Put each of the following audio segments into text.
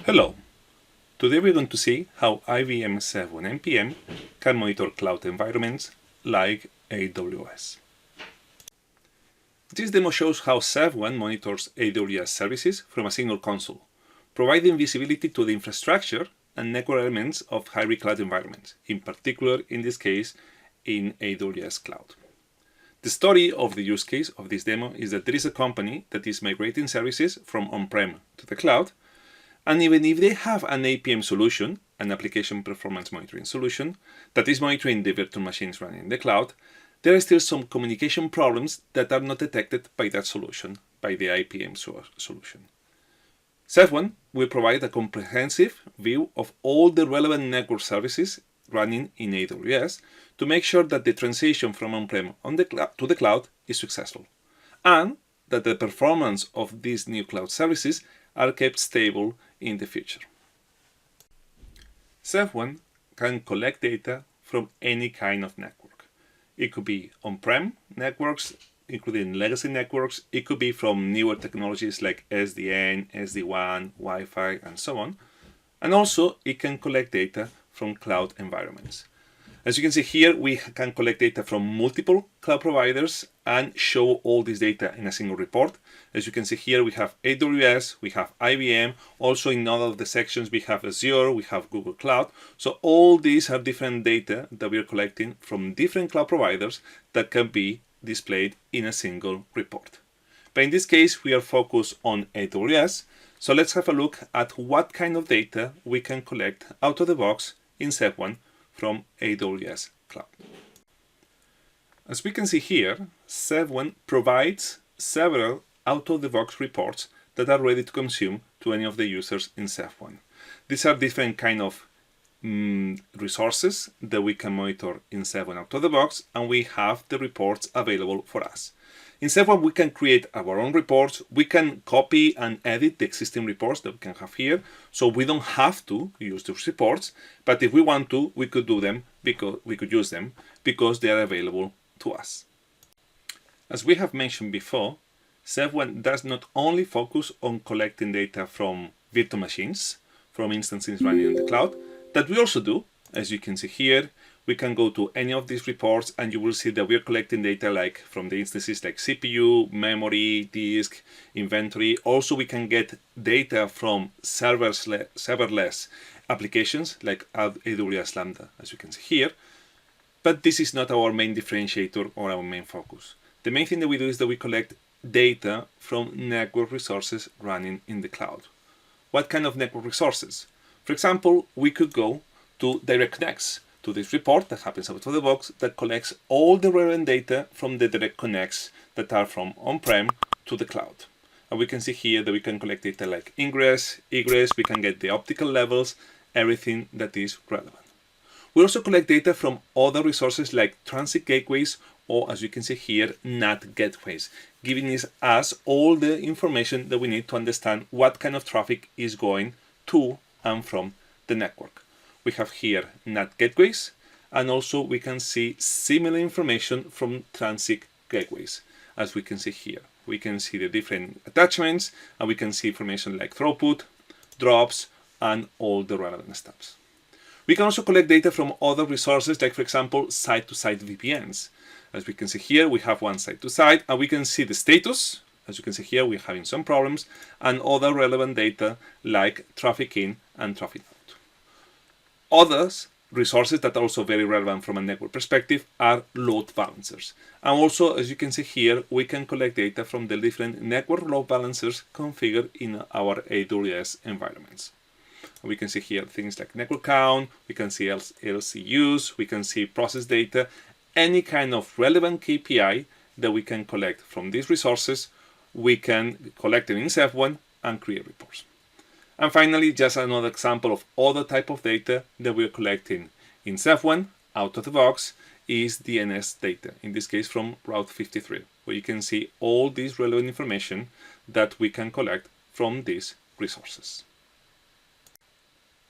Hello! Today we're going to see how IBM 7 NPM can monitor cloud environments like AWS. This demo shows how SEV1 monitors AWS services from a single console, providing visibility to the infrastructure and network elements of hybrid cloud environments, in particular, in this case, in AWS Cloud. The story of the use case of this demo is that there is a company that is migrating services from on-prem to the cloud, and even if they have an APM solution, an application performance monitoring solution, that is monitoring the virtual machines running in the cloud, there are still some communication problems that are not detected by that solution, by the IPM solution. SEV1 will provide a comprehensive view of all the relevant network services running in AWS to make sure that the transition from on-prem to the cloud is successful, and that the performance of these new cloud services are kept stable in the future. SEV1 can collect data from any kind of network. It could be on-prem networks, including legacy networks. It could be from newer technologies like SDN, SD-WAN, Wi-Fi, and so on. And also, it can collect data from cloud environments. As you can see here, we can collect data from multiple cloud providers and show all this data in a single report. As you can see here, we have AWS, we have IBM. Also in all of the sections, we have Azure, we have Google Cloud. So all these are different data that we are collecting from different cloud providers that can be displayed in a single report. But in this case, we are focused on AWS. So let's have a look at what kind of data we can collect out of the box in SEV1 from AWS Cloud. As we can see here, SEV1 provides several out-of-the-box reports that are ready to consume to any of the users in SEV1. These are different kind of resources that we can monitor in SEV1 out of the box, and we have the reports available for us. In SEV1, we can create our own reports. We can copy and edit the existing reports that we can have here. So we don't have to use those reports, but if we want to, we could do them because we could use them because they are available to us. As we have mentioned before, SEV1 does not only focus on collecting data from virtual machines, from instances running in the cloud, that we also do. As you can see here, we can go to any of these reports and you will see that we're collecting data like from the instances like CPU, memory, disk, inventory. Also, we can get data from serverless applications like AWS Lambda, as you can see here. But this is not our main differentiator or our main focus. The main thing that we do is that we collect data from network resources running in the cloud. What kind of network resources? For example, we could go to direct connects, to this report that happens out of the box that collects all the relevant data from the direct connects that are from on-prem to the cloud. And we can see here that we can collect data like ingress, egress, we can get the optical levels, everything that is relevant. We also collect data from other resources like transit gateways, or as you can see here, NAT gateways, giving us all the information that we need to understand what kind of traffic is going to and from the network. We have here NAT gateways, and also we can see similar information from transit gateways. As we can see here, we can see the different attachments, and we can see information like throughput, drops, and all the relevant steps. We can also collect data from other resources, like for example, site-to-site VPNs. As we can see here, we have one site-to-site, and we can see the status. As you can see here, we're having some problems, and other relevant data like traffic in and traffic out. Others resources that are also very relevant from a network perspective are load balancers. And also, as you can see here, we can collect data from the different network load balancers configured in our AWS environments. We can see here things like network count, we can see LCUs, we can see process data, any kind of relevant KPI that we can collect from these resources, we can collect them in SEV1 and create reports. And finally, just another example of other type of data that we're collecting in SEV1 out of the box is DNS data, in this case from Route 53, where you can see all this relevant information that we can collect from these resources.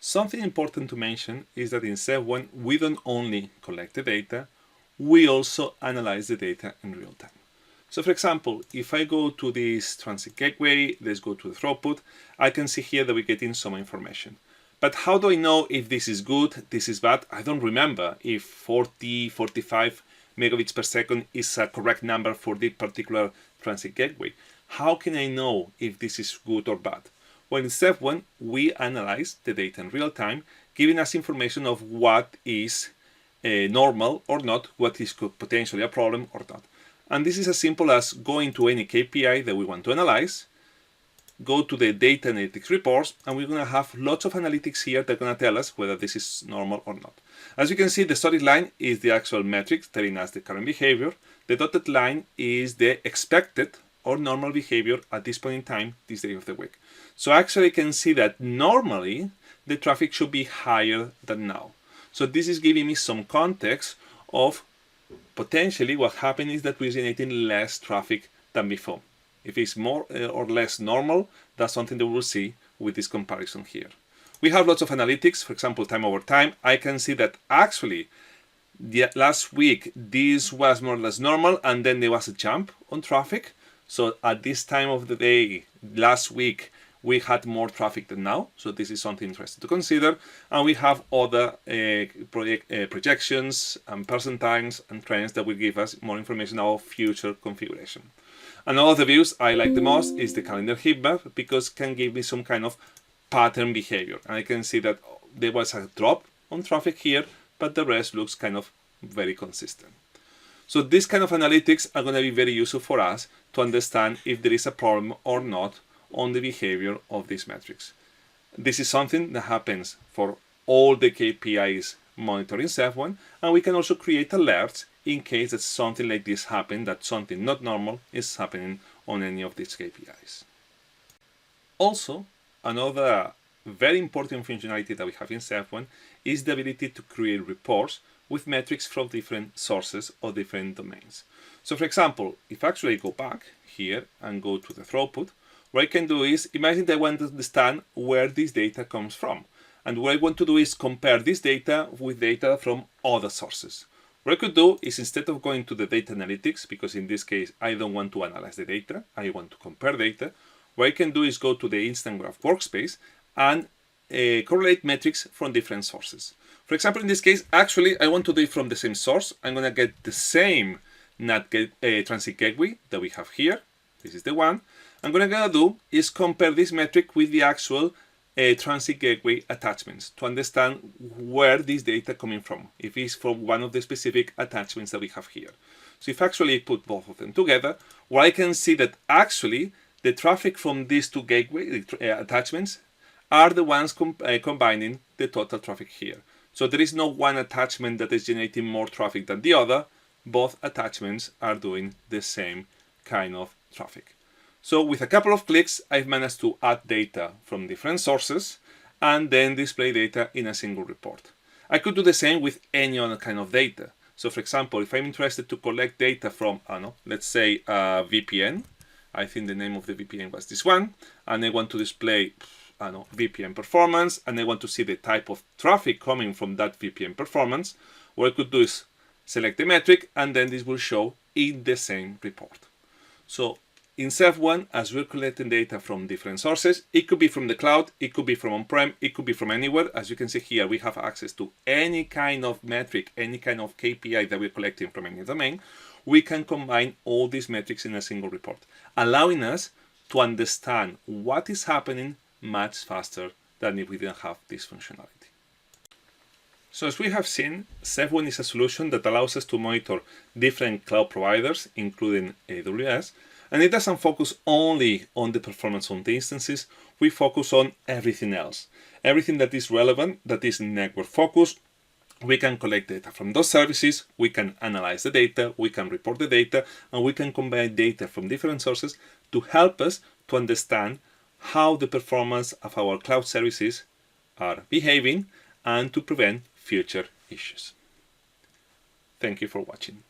Something important to mention is that in SEV1, we don't only collect the data, we also analyze the data in real time. So for example, if I go to this transit gateway, let's go to the throughput, I can see here that we're getting some information. But how do I know if this is good, this is bad? I don't remember if 40, 45 megabits per second is a correct number for this particular transit gateway. How can I know if this is good or bad? Well, in step one, we analyze the data in real time, giving us information of what is normal or not, what is potentially a problem or not. And this is as simple as going to any KPI that we want to analyze, go to the data analytics reports, and we're going to have lots of analytics here that are going to tell us whether this is normal or not. As you can see, the solid line is the actual metrics telling us the current behavior. The dotted line is the expected or normal behavior at this point in time, this day of the week. So actually you can see that normally the traffic should be higher than now. So this is giving me some context of potentially what happened is that we're generating less traffic than before. If it's more or less normal, that's something that we'll see with this comparison here. We have lots of analytics, for example, time over time. I can see that actually last week this was more or less normal, and then there was a jump on traffic. So at this time of the day, last week, we had more traffic than now. So this is something interesting to consider. And we have other projections and percentiles and trends that will give us more information about future configuration. And all of the views I like the most is the calendar heat map, because it can give me some kind of pattern behavior. And I can see that there was a drop on traffic here, but the rest looks kind of very consistent. So this kind of analytics are going to be very useful for us to understand if there is a problem or not on the behavior of these metrics. This is something that happens for all the KPIs monitoring SEF1, and we can also create alerts in case that something like this happens, that something not normal is happening on any of these KPIs. Also, another very important functionality that we have in SEF1 is the ability to create reports with metrics from different sources or different domains. So for example, if actually I go back here and go to the throughput, what I can do is, imagine that I want to understand where this data comes from. And what I want to do is compare this data with data from other sources. What I could do is, instead of going to the data analytics, because in this case I don't want to analyze the data, I want to compare data, what I can do is go to the Instant Graph workspace and correlate metrics from different sources. For example, in this case, actually I want to do it from the same source. I'm going to get the same transit gateway that we have here. This is the one. And what I'm going to do is compare this metric with the actual transit gateway attachments to understand where this data coming from, if it's from one of the specific attachments that we have here. So if actually I put both of them together, well, I can see that actually the traffic from these two gateway attachments are the ones combining the total traffic here. So there is no one attachment that is generating more traffic than the other. Both attachments are doing the same kind of traffic. So with a couple of clicks, I've managed to add data from different sources and then display data in a single report. I could do the same with any other kind of data. So for example, if I'm interested to collect data from, let's say a VPN, I think the name of the VPN was this one, and I want to display VPN performance, and I want to see the type of traffic coming from that VPN performance, what I could do is select the metric, and then this will show in the same report. So in SEF1, as we're collecting data from different sources, it could be from the cloud, it could be from on-prem, it could be from anywhere. As you can see here, we have access to any kind of metric, any kind of KPI that we're collecting from any domain. We can combine all these metrics in a single report, allowing us to understand what is happening much faster than if we didn't have this functionality. So as we have seen, SEF1 is a solution that allows us to monitor different cloud providers, including AWS, and it doesn't focus only on the performance of the instances. We focus on everything else. Everything that is relevant, that is network focused. We can collect data from those services, we can analyze the data, we can report the data, and we can combine data from different sources to help us to understand how the performance of our cloud services are behaving and to prevent future issues. Thank you for watching.